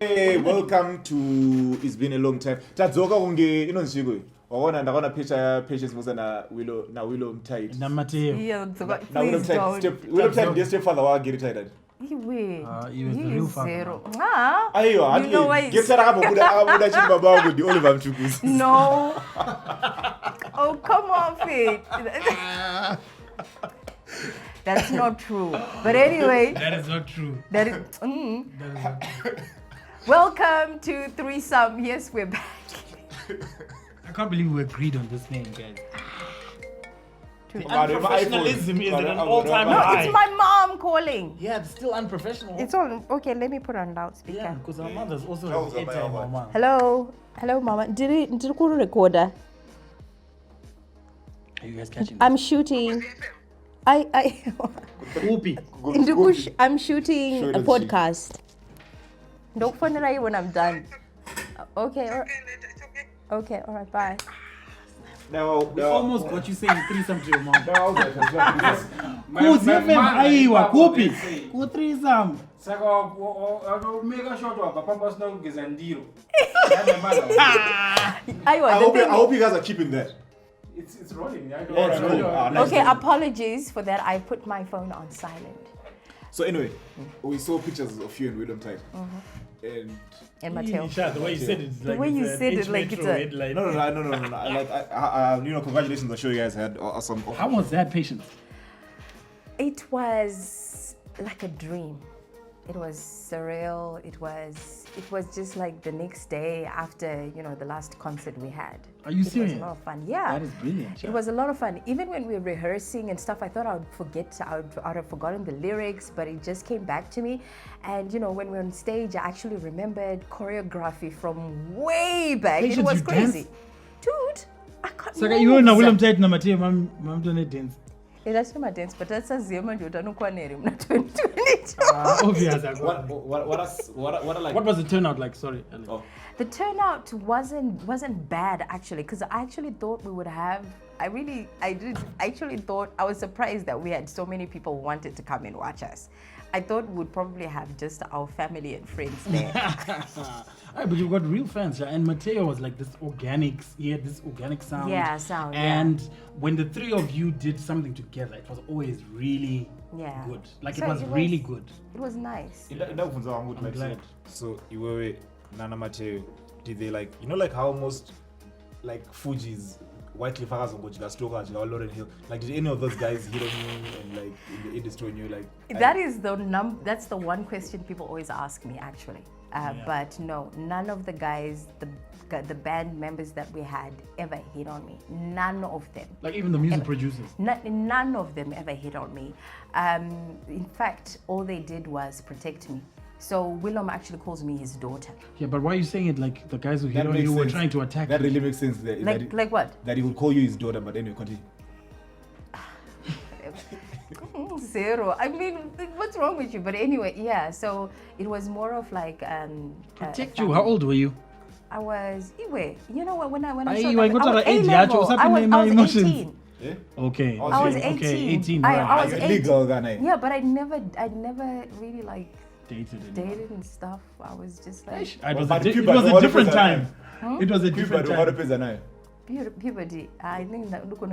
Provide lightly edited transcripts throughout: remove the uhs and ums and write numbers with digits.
Hey, welcome to It's Been a Long Time. Tadzoka kunge inonzviko. Waona ndakaona picture Patience Musa na Willow mtight. Na Mateo. Yeah, Na Willow mtight the stepfather wa get tight. He wait. He was the real father. Zero. Aiyo, You know why get akabuda chini baba wangu ndi Oliver Mchukuzi. No. Oh, come off it. That's not true. But anyway. That is not true. That is That is Welcome to ThreeSum. Yes, we're back. I can't believe we agreed on this name, guys. Unprofessionalism is at an all-time No, high. it's my mom calling. Yeah, it's still unprofessional. It's on. Okay, let me put on loudspeaker. Yeah, because our mother's also That was an my airtime mom. mama. Hello, mama. Did you recorder? Are you guys catching I'm shooting. Whoopee. I'm shooting Show a them podcast. Don't phone it when I'm done. Okay. Okay. All right. Bye. Now, Almost got you saying threesome to your mom. My Ku threesome. Saka make sure to have papa snow gizandiro. I hope you guys are keeping that. It's rolling. I Yeah, it's rolling. Nice. Okay. Apologies for that. I put my phone on silent. So anyway, we saw pictures of you and William tight. And Mateo. The way you said it, The way you said it, like it's a. headline. No. Like, congratulations! I'm sure you guys had awesome. How was that, Patience? It was like a dream. It was surreal. It was just like the next day after, the last concert we had. Are you It serious? was a lot of fun. Yeah. That is brilliant. It was a lot of fun. Even when we were rehearsing and stuff, I thought I'd have forgotten the lyrics, but it just came back to me. And when we were on stage, I actually remembered choreography from way back. Patience, it was you crazy. dance? Dude, I can't So you and William Tate na Mateo, mom don't dance. that's not my dance, but that's a Zima Jotanukwaneri, not 2022. Obvious. What was the turnout like? Sorry. Oh. The turnout wasn't bad actually, because I actually thought we would have. I was surprised that we had so many people who wanted to come and watch us. I thought we'd probably have just our family and friends there. But you've got real fans, yeah? And Mateo was like this organic, he had this organic sound. Yeah, sound. And when the three of you did something together, it was always really good. Like So it was really good. It was nice. I'm glad. So you were Nana Mateo. Did they like like how most like Fuji's White Cliff Lauren Hill, like did any of those guys hit on you and like in the industry and you like That's the one question people always ask me actually. But no, none of the guys, the band members that we had ever hit on me. None of them. Like even the music producers. None of them ever hit on me. In fact, all they did was protect me. So Willem actually calls me his daughter. Yeah, but why are you saying it like the guys who hit That on makes you were sense. trying to attack that you? really makes sense. Like what? That he would call you his daughter, but anyway, continue. Zero. I mean, what's wrong with you? But anyway, yeah. So it was more of like Protect you. How old were you? I was. When I Ay, saw you that, got I was to age, A-level. what's I happening was in my 18. Yeah? Okay. I was 18. Okay, 18. I Right. was You're 18. legal, Ghana. Yeah, but I'd never really like Dated and stuff. I was just like It was But a puberty, different what time. happens It was a different What time. happens at night? puberty. I think that look on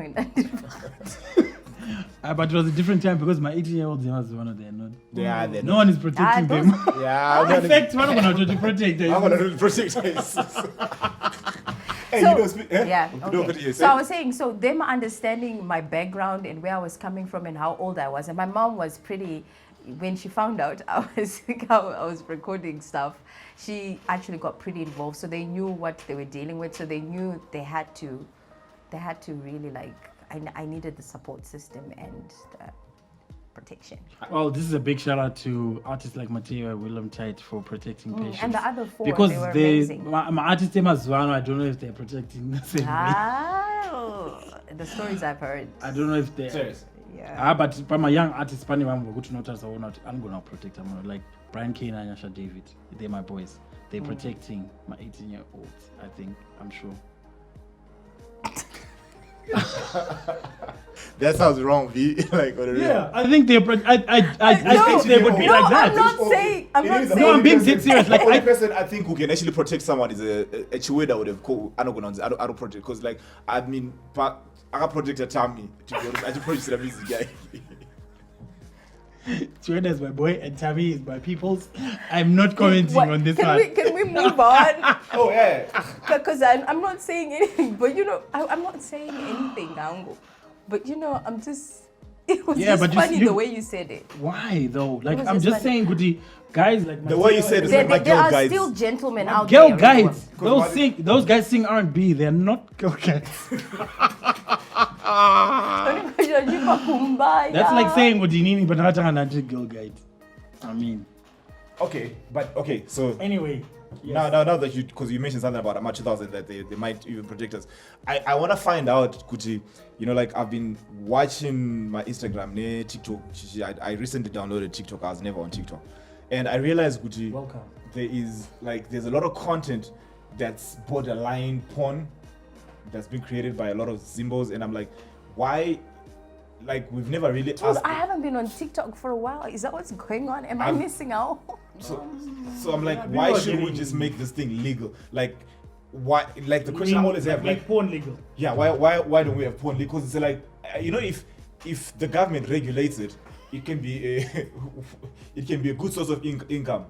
But it was a different time because my 18-year-old was one of them. Yeah, they're No one is protecting them. Yeah, In fact, one of them to protect them. I'm gonna protect us. Hey, So- you don't speak. Yeah. No, Okay. but you So say- I was saying, so them understanding my background and where I was coming from and how old I was, and my mom was pretty. When she found out I was recording stuff, she actually got pretty involved. So they knew what they were dealing with. So they knew they had to really like. I needed the support system and protection. Well, this is a big shout out to artists like Mateo and William Tate for protecting patients. And the other four, because they were amazing. my artist name as well, I don't know if they're protecting the same way. The stories I've heard. I don't know if they. Serious. Yeah. But my young artists, I'm going to protect them. Like Brian Kane and Yasha David, they're my boys. They're protecting my 18-year-olds. I think, I'm sure. that sounds wrong, V. Like, what it is. Yeah, I think they. I think they would be no, like that. I'm not saying. I'm It not is the saying. No, I'm only being person- dead serious. Like, the only I- person I think who can actually protect someone is a Chiwedar would have called. I don't protect because like I mean, but I can protect a Tamy. To be honest, I just protect a music guy. Chiwedar is my boy and Tamy is my people's. I'm not commenting What- on this can one. can we move on? Oh yeah. Because I'm not saying anything, but you know, I'm not saying anything, Ango. But you know, I'm just. It was Yeah, just but you- funny you- the way you said it. Why though? Like was I'm just just funny. saying, Goody, guys like The way you said it, There, like my there girl are guys. still gentlemen out girl there. guides. Because Those guys sing R&B. They're not girl guides. That's like saying Udinini, but not a girl guide. I mean, Okay, but okay, so anyway. now that because you mentioned something about Ama2000 that they might even protect us. I want to find out, Kuti, you know, like I've been watching my Instagram, TikTok. I recently downloaded TikTok. I was never on TikTok, and I realized, Kuti, Welcome. there's a lot of content that's borderline porn that's been created by a lot of Zimbos, and I'm like, why? Like we've never really Dude, asked. I haven't been on TikTok for a while. Is that what's going on? Am I I'm- missing out? So I'm like, Yeah, why people are should we getting- just make this thing legal? Like, why? Like the question I always have, like, porn legal. yeah, why don't we have porn legal? Because it's like, you know, if the government regulates it, it can be a good source of income.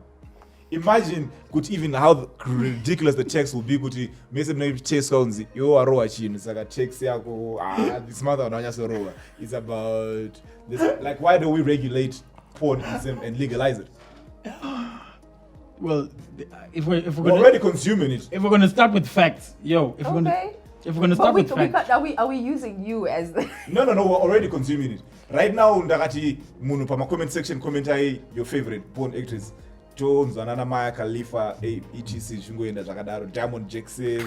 Imagine, good even how ridiculous the tax will be. Good, maybe tax sounds you are watching. It's like a tax this mother on it's about this. Like, why don't we regulate porn and legalize it? Well, if we're We're already consuming it. if we're gonna start with facts, yo, if we're Okay. gonna start with we facts, can't, are we using you as the... No, we're already consuming it. Right now, ndakati munu pa comment section comment your favorite porn actress. Jones, Anana Maya Khalifa, etc. Shungoenda Zakadaro, Diamond Jackson,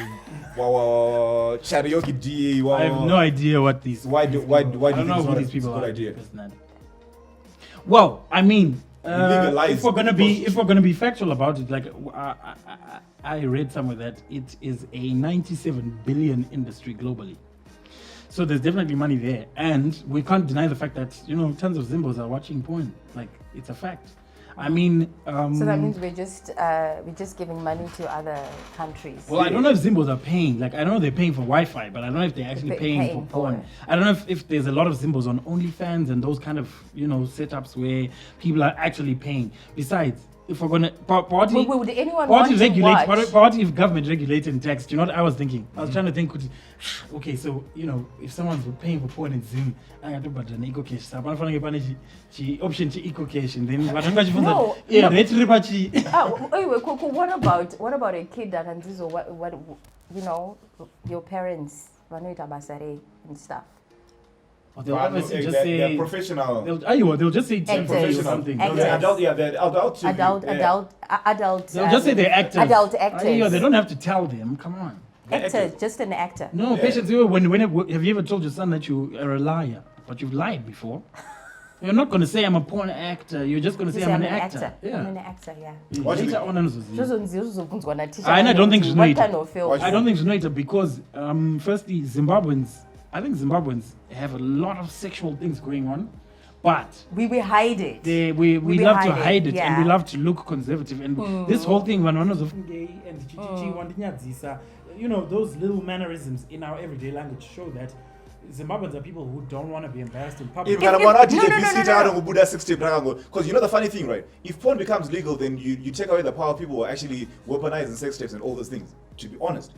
Charioki D. I have no idea what these. Why do I you don't think know it's who not these a people good are. idea? Personally. Well, I mean, Legalize if we're gonna prostitution. be factual about it, like I read somewhere that it is a 97 billion industry globally. So there's definitely money there, and we can't deny the fact that tons of Zimbos are watching porn. Like it's a fact. I mean, So that means we're just giving money to other countries. well, I don't know if Zimbos are paying. Like, I don't know if they're paying for Wi-Fi, but I don't know if they're actually They're paying paying for for porn. it. I don't know if there's a lot of Zimbos on OnlyFans and those kind of, setups where people are actually paying. Besides, if we're gonna party, Would anyone want to watch? party if government regulated and taxed. You know what I was thinking? I was trying to think. Okay, so if someone's paying for porn in Zim, I got to buy an eco cash. I'm not going to option to eco cash, and then No, yeah, no. let's repatriate. Anyway, what about a kid that can do what your parents vanoita basare and stuff? They'll But obviously no, just they're say professional. They'll just say Actors. temporary or Professional. something. No, they're adult. Yeah, they're adult. Adult. They'll just say they're actors. Adult actors. Yeah, they don't have to tell them. Come on. Actors, just an actor. No, Yeah. Patience. Have you ever told your son that you are a liar, but you've lied before? You're not going to say I'm a porn actor. You're just going to Just say say I'm an actor. I'm Yeah. an actor, yeah. Watch Later it. on, Zvozonzibvunzwa natisha I don't think kuti she's what right. kind of film. Watch I don't think she's it because, firstly, I think Zimbabweans have a lot of sexual things going on, but We hide it. we We love to hide it, hide it, yeah. and we love to look conservative. And this whole thing, when one of gay and those little mannerisms in our everyday language show that Zimbabweans are people who don't want to be embarrassed in public. Because you know the funny thing, right? If porn becomes legal, then you take away the power of people who are actually weaponizing sex tapes and all those things. To be honest,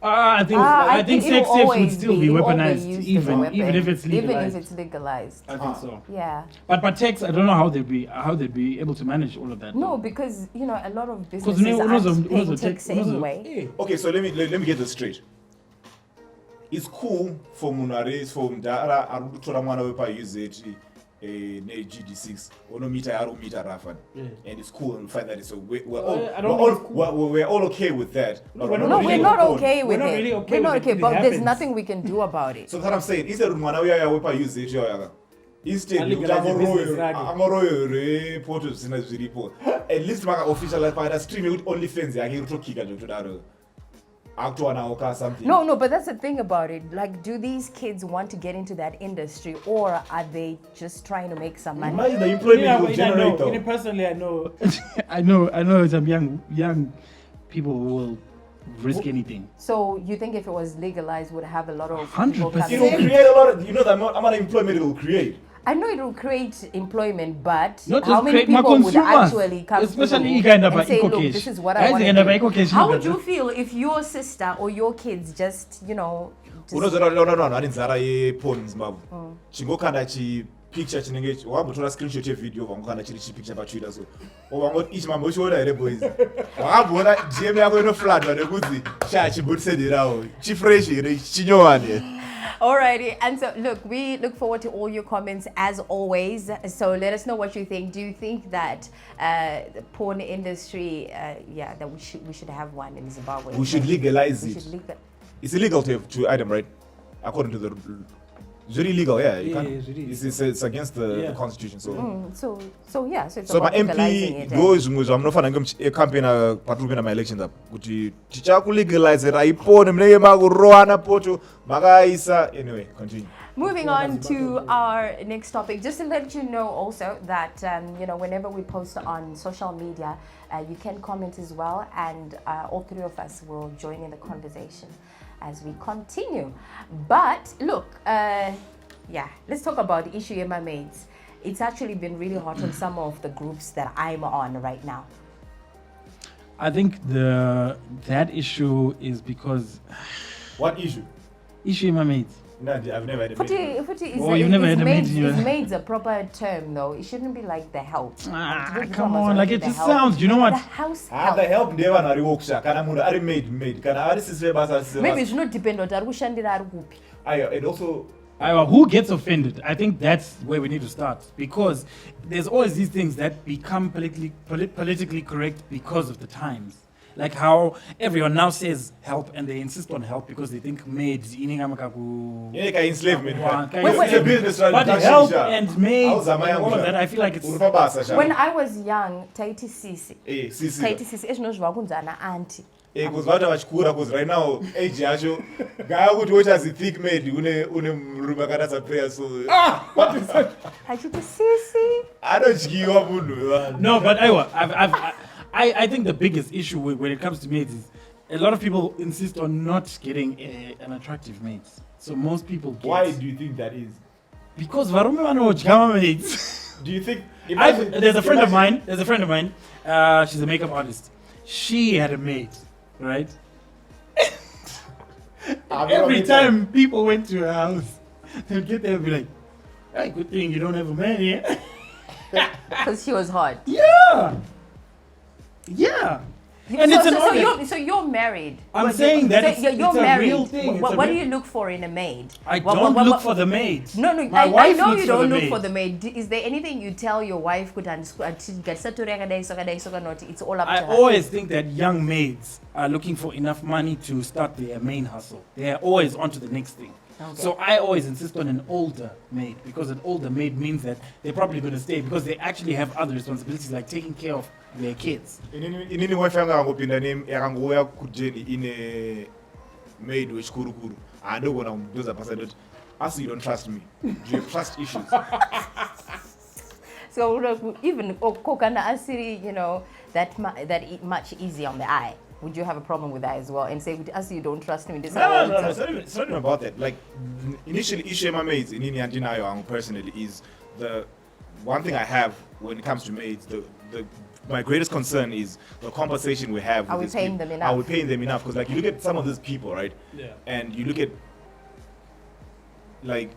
I think it will sex tapes would always still be it will always weaponized, used as a even weapon, if it's legalized. Even if it's legalized. I think so. Yeah. But tax, I don't know how they'd be able to manage all of that. No, though. because a lot of Because businesses aren't paying tax tax anyway. okay. So let me get this straight. It's cool for Munares for Mdara Arutora Mwana Wepa use it GD6 or no meter Rafa. And it's cool and fine that it's so we're all okay with that. No, we're not okay with We're not it. really okay We're not with it. okay, It but there's happens. nothing we can do about it. So that's what I'm saying. Instead of Mwana Wepa use it, instead amoroyo photos zina zviripo. At least maka official like stream with OnlyFans yake utokika ndotodaro. or something. No, but that's the thing about it. Like, do these kids want to get into that industry, or are they just trying to make some money? Imagine the employment will but generate though. Personally, I know, I know some young people who will risk anything. So you think if it was legalized, would have a lot of 100%. people come It will in? create a lot of, the amount of employment it will create. I know it will create employment, but Not how just many create more people would consumers, actually come especially through kind of and say, look, eco-cash. this is what Guys, I want kind to of do? eco-cash, How look would at you that. feel if your sister or your kids just, No, anenzara yeporn Zimbabwe. Chingokanda picture chinenge wakambotora screenshot yevideo vangokanda chiri chipicture paTwitter so wangoti ichi mambochiona here boys wakambona DM yako inofladwa nekuti chimbotisederawo chifresh here chinyowani. Alrighty, and so look, we look forward to all your comments as always. So let us know what you think. Do you think that the porn industry, that we should have one in Zimbabwe? We should legalize We it. should It's illegal to item, right? According to the, it's really illegal, yeah. You Yeah, can't, it is. it's against the Yeah. constitution. So, So it's so my about legalizing MP it. goes mnofanira ngecampaign paturipinda my-elections up kuti tichakulegalize raipone munenge makurowana poto makaisa. Anyway, continue. Moving on to our next topic, just to let you know also that whenever we post on social media, you can comment as well, and all three of us will join in the conversation as we continue. But look, let's talk about the issue of my maids. It's actually been really hot on some of the groups that I'm on right now. I think that issue is because What issue? issue my mates. No, I've never had a Futhi maid. Oh, you've never had a maid in your- Is maids a proper term though? It shouldn't be like the help. Come on, like it just sounds. You know The what? house The help. help ndevanhu vari vokusha kana munhu ari maid kana ari sisi vebasa Maybe it's not dependent on kushandira ari kupi. and also Who gets offended? I think that's where we need to start, because there's always these things that become politically correct because of the times. Like how everyone now says help and they insist on help because they think maids enslavement. Wait. It's a business but transaction, help sha. and maids Hauza and all of mayanga, that, I feel like it's uri pabasa, sha. When I was young, taiti sisi. Sisi. Taiti sisi ezvinozviwa kunzana auntie. Kuzva kuti vachikura because right now age yacho ngaakuti uchazi thick maid une murume akaratsa PrayerSoul. Achiti sisi. Anodyiwa munhu. no, but I think the biggest issue when it comes to maids is a lot of people insist on not getting an attractive maid. So most people get. Why do you think that is? Because varume vanodya maids. Do you think There's a friend of mine. She's a makeup artist. She had a maid, right? Every time people went to her house, they'd get there and be like, "Hey, good thing you don't have a man here." Because she was hot. Yeah. And it's an honor. So you're married. I'm saying that you're it's a married. real thing. What do you look for in a maid? I don't look for the maid. No, My I wife know looks you for don't the look maid. for the maid. Is there anything you tell your wife could it's all up to I her? always think that young maids are looking for enough money to start their main hustle. They are always on to the next thing. Okay. So I always insist on an older maid, because an older maid means that they're probably going to stay because they actually have other responsibilities like taking care of their kids. inini wife yanga yakangopinda yakangouya kujeni ine maid wechikurukuru handogona kumudoza pasa ndoti asi you don't trust me. Do you have trust issues? So even Kokana Asiri, that much easier on the eye. Would you have a problem with that as well? And say, with us, you don't trust me. This No, it's not even about that. Like, initially, issue my maids in India and personally is the one thing I have when it comes to maids. My greatest concern is the compensation we have. Are we with these paying people. them enough? Are we paying them enough? Because like you look at some of these people, right? Yeah. And you look at like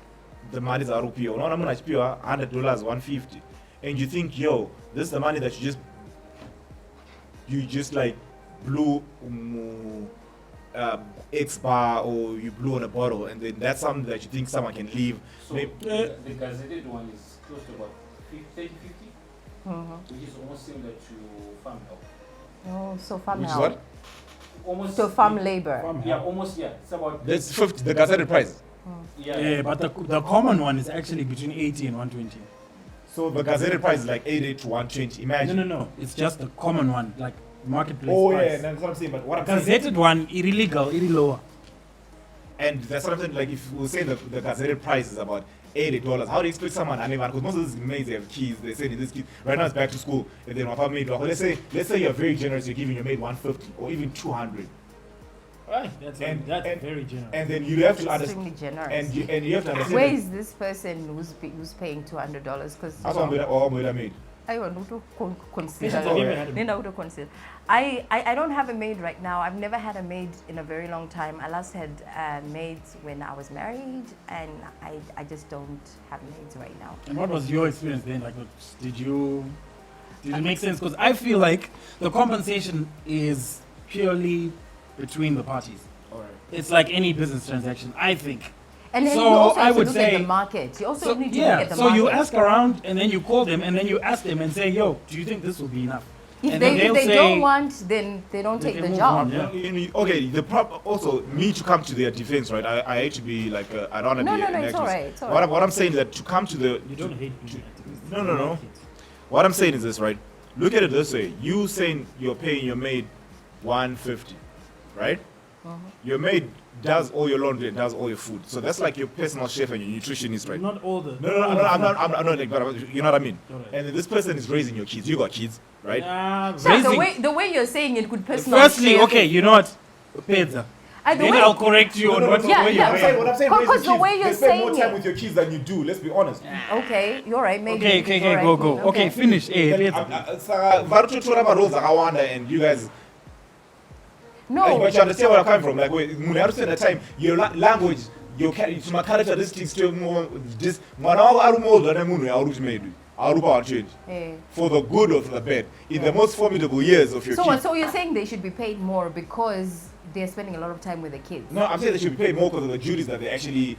the money are rupee. No, I'm not $100, $150, and you think, yo, this is the money that you just like blew X bar or you blew on a bottle, and then that's something that you think someone can leave. So Maybe- the gazetted one is close to about 30-50, Mm-hmm. which is almost similar to farm help. Oh, so farm Which is help. what? Almost So farm labor. Yeah, almost, yeah. It's about That's 50. The gazetted price. Yeah, but the common one is actually between 80 and 120. So the gazetted price is like 80 to 120. Imagine. No. It's just the common one. Like marketplace Oh price. yeah, that's what I'm saying. But what I'm saying, Gazetted one, illegal, lower. and that's what I'm saying. Like if we say the gazetted price is about $80, how do you expect someone? I mean, because most of these maids they have keys. They say this kid right now it's back to school, and then my maid. Let's say you're very generous. You're giving your maid 150 or even 200. Right, that's very generous. And then you have to Extremely understand. generous. And you have to understand. Where that- is this person who's paying $200? Because That's what I'm maid. I want to consider. Patience, have you ever had a maid? Then I would consider. I don't have a maid right now. I've never had a maid in a very long time. I last had maids when I was married, and I just don't have maids right now. And what was your experience then? Like, did it make sense? Because I feel like the compensation is purely between the parties. Alright. It's like any business transaction, I think. And then So you also I have to would look at say- the market. You also So, need to yeah, look at the so market. you ask around and then you call them and then you ask them and say, yo, do you think this will be enough? If and they, then they'll if they say- don't want, then they don't They take can the move job. on, yeah. Okay, the also me to come to their defense, right? I hate to be like I don't want to No, be no, an no, it's activist. alright, it's alright. What I'm saying is that to come to the You don't hate being activists. No, You no, no. like it. what I'm saying is this, right? Look at it this way: you saying you're paying your maid 150, right? Your maid does all your laundry and does all your food, so that's like your personal chef and your nutritionist, right? Not all the. No, I'm not like, but you know what I mean. Alright. And then this person is raising your kids. You got kids, right? Sir, the way you're saying it could personally. Firstly, okay, you know what? Pizza. And the Then way, I'll correct you on what Yeah, way yeah. you're What I'm saying, Because raising the way kids, you're they spend more saying time it- with your kids than you do. Let's be honest. okay, you're right. Maybe. Okay, it's alright. go. Okay, finish. Saka, varutotora maroles akawanda, and you guys. No, But you understand where I'm coming from. Like, when I understand the time, your language, your characteristics, to this. eh. For the good or for the bad, in the most formidable years of your So what? kids. So you're saying they should be paid more because they're spending a lot of time with the kids? No, I'm saying they should be paid more because of the duties that they actually,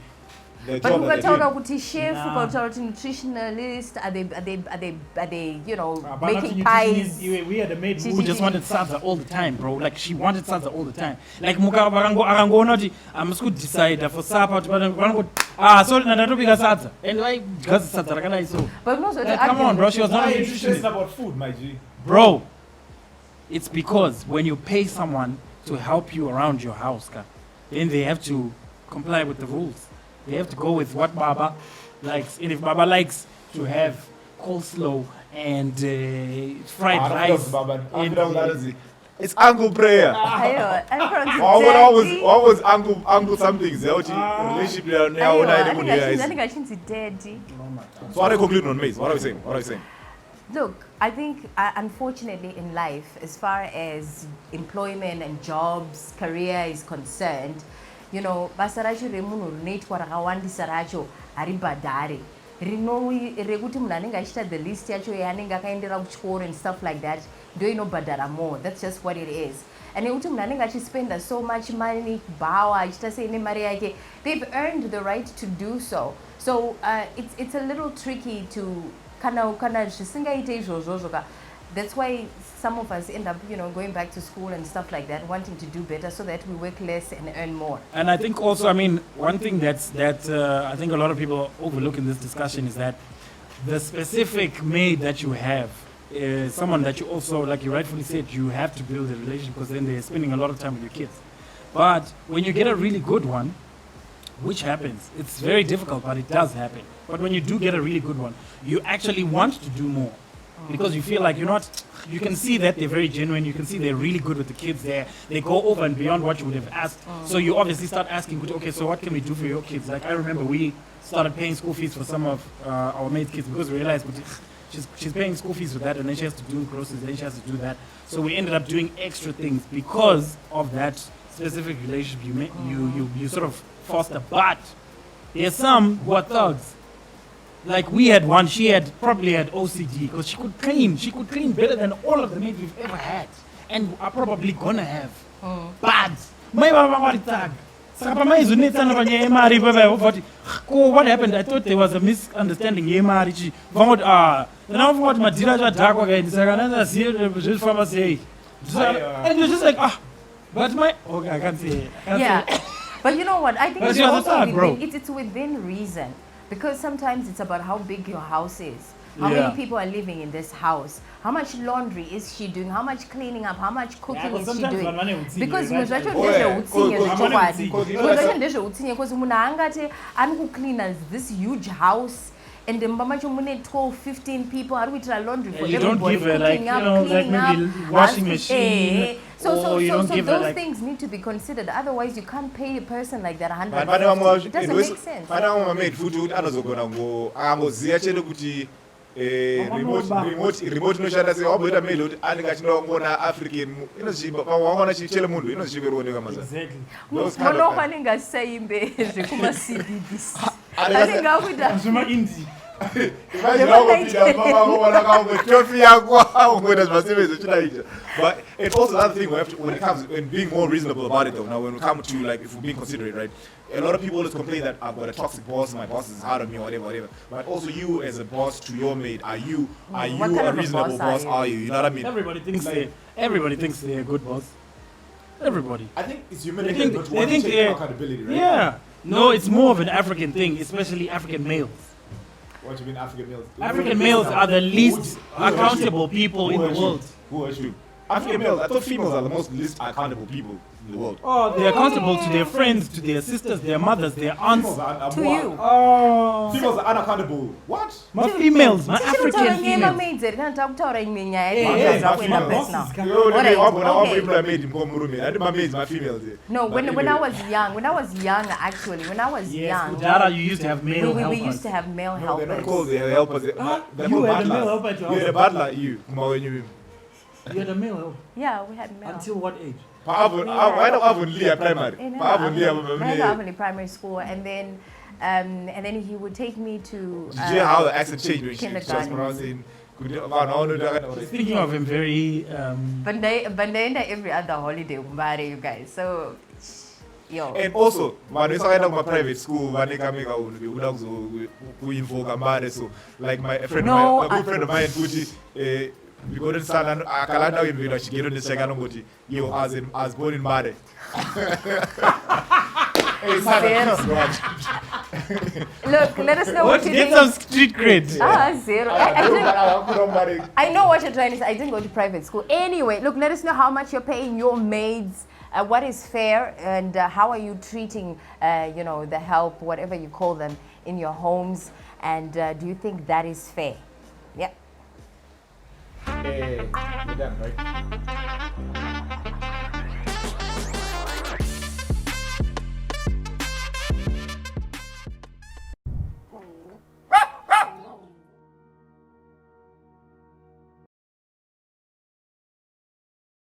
the But job that they're ukataura doing. kuti chef, Nah. ukataura kuti nutritionalist, are they you know, But making not pies? We had a maid She- who she- just she- wanted sadza all the time, bro. Like she wanted sadza all the time. Like akangoona kuti I'm good decide for supper sorry ndatobika sadza and why gazi sadza rakadai so. But no, so Like, come on, bro. She was not a Why are you stressing nutritionist. about food, my G? Bro, it's because when you pay someone to help you around your house, then they have to comply with the rules. They have to go with what Baba likes. And if Baba likes to have coleslaw and fried rice, and, it's Uncle Prayer. Ayo, I'm from What was Uncle something? Relationship now. I think I should daddy. So what are you concluding on Maids? What are we saying? Look, I think unfortunately in life, as far as employment and jobs, career is concerned, you know, basa racho remunhu rinoitwa rakawandisa racho haribhadhare rekuti munhu anenge achiita the list yacho yaanenge akaendera kuchikoro and stuff like that ndo inobhadhara more. That's just what it is. And nekuti munhu anenge achispenda so much money kubhawa achiita sei nemari yake, they've earned the right to do so. So it's a little tricky to kana zvisingaite izvozvo. That's why some of us end up, you know, going back to school and stuff like that, wanting to do better so that we work less and earn more. And I think also, I mean, one thing that I think a lot of people overlook in this discussion is that the specific maid that you have is someone that you also, like you rightfully said, you have to build a relationship because then they're spending a lot of time with your kids. But when you get a really good one, which happens, it's very difficult, but it does happen. But when you do get a really good one, you actually want to do more. Because you feel like you can see that they're very genuine, you can see they're really good with the kids there, they go over and beyond what you would have asked. So you obviously start asking, okay, so what can we do for your kids? Like I remember we started paying school fees for some of our maid's kids because we realized she's paying school fees with that and then she has to do groceries, then she has to do that. So we ended up doing extra things because of that specific relationship you sort of foster. But there's some who are thugs. Like we had one, she probably had OCD because she could clean better than all of the maids we've ever had and are probably gonna have. But what happened? I thought there was a misunderstanding. And you're just like, but okay, I can't say it. Yeah, but you know what? I think But it's she was a also thug, bro. it's within reason, because sometimes it's about how big your house is. How Yeah. many people are living in this house? How much laundry is she doing? How much cleaning up? How much cooking but is she sometimes doing? vanhu vane utsinye, Because right? zvacho Oh, yeah. ndezveutsinye Because vanhu vane zvechokwadi. utsinye. Zvimwe zvacho ndezveutsinye because munhu haangati ari kucleana this huge house and mumba macho mune 12 15 people ari kuitira laundry for You don't everybody, give her, like, cooking you up, know, like cleaning maybe up, washing husband- machine, So or you don't give her, those like- things need to be considered. Otherwise, you can't pay a person like that Pane 150. vamwe It doesn't make sense. pane vamwe mamaid futi kuti anozogona akangoziva chete kuti remote inoshanda sei wamboita maid kuti anenge achida kungona african pamwe wangona chichele munhu inozvisvike ruoneka maza Exactly. Those kind of Munhu things. anenge asaimbe zvekuma-CBBC. Anenge akuita Zvemaindi. Imagine wangopinda pamangona kaunge tofi yako aungoita zvasevezvo chinaita. But it's also another thing we have to, when being more reasonable about it though. Now when we come to like if we're being considerate, right? A lot of people always complain that I've got a toxic boss, my boss is hard on me, or whatever. But also you as a boss to your maid, are you What a kind of a reasonable boss boss? are you? You know what I mean? Everybody thinks they're a good boss. Everybody. I think it's They humiliating think, not to they want to think take they're, accountability, right? yeah. No, it's more of an African thing, especially African males. What do you mean African males? African males are the least accountable people in the world. Who are you? African males, I thought females are the most least accountable people in the world. Oh, they're accountable to their friends, to their sisters, their mothers, their aunts. Females are to you. Oh, Females are unaccountable. What? my females, my Tichiri kutaura African nyaya females. mamaids here, kana takutaura imwe nyaya Hey, yekuita hey, zvakuenda my personal. bosses can- Alright, okay. My females. No, when I was young, actually, when I was Yes, young, Udara, you used to have male we helpers. used to have male No, they're not helpers. called the helpers. They're You called had the male butlers. helper at your You're house. a butler, you. You had a male helper. Yeah, we had male. Until what age? Why don't I have Leah primary? In Did Avonlea primary school, and then he would take me to. you hear how the accent changed when she was kindergarten. pronouncing? Speaking of him, very. Bandaenda every other holiday, Umbare, you guys. So, yo. And also, man, we saw my private school, so like my friend, No, a good friend of mine, Gucci, we go to San Akalanda, we know she get on the second Gucci. You as born in Mare. Look, let us know What? what you Get think. some street cred. Zero. I know what you're trying to say. I didn't go to private school. Anyway, look, let us know how much you're paying your maids. What is fair, and how are you treating, the help, whatever you call them, in your homes? And do you think that is fair? Yeah. You're done, right?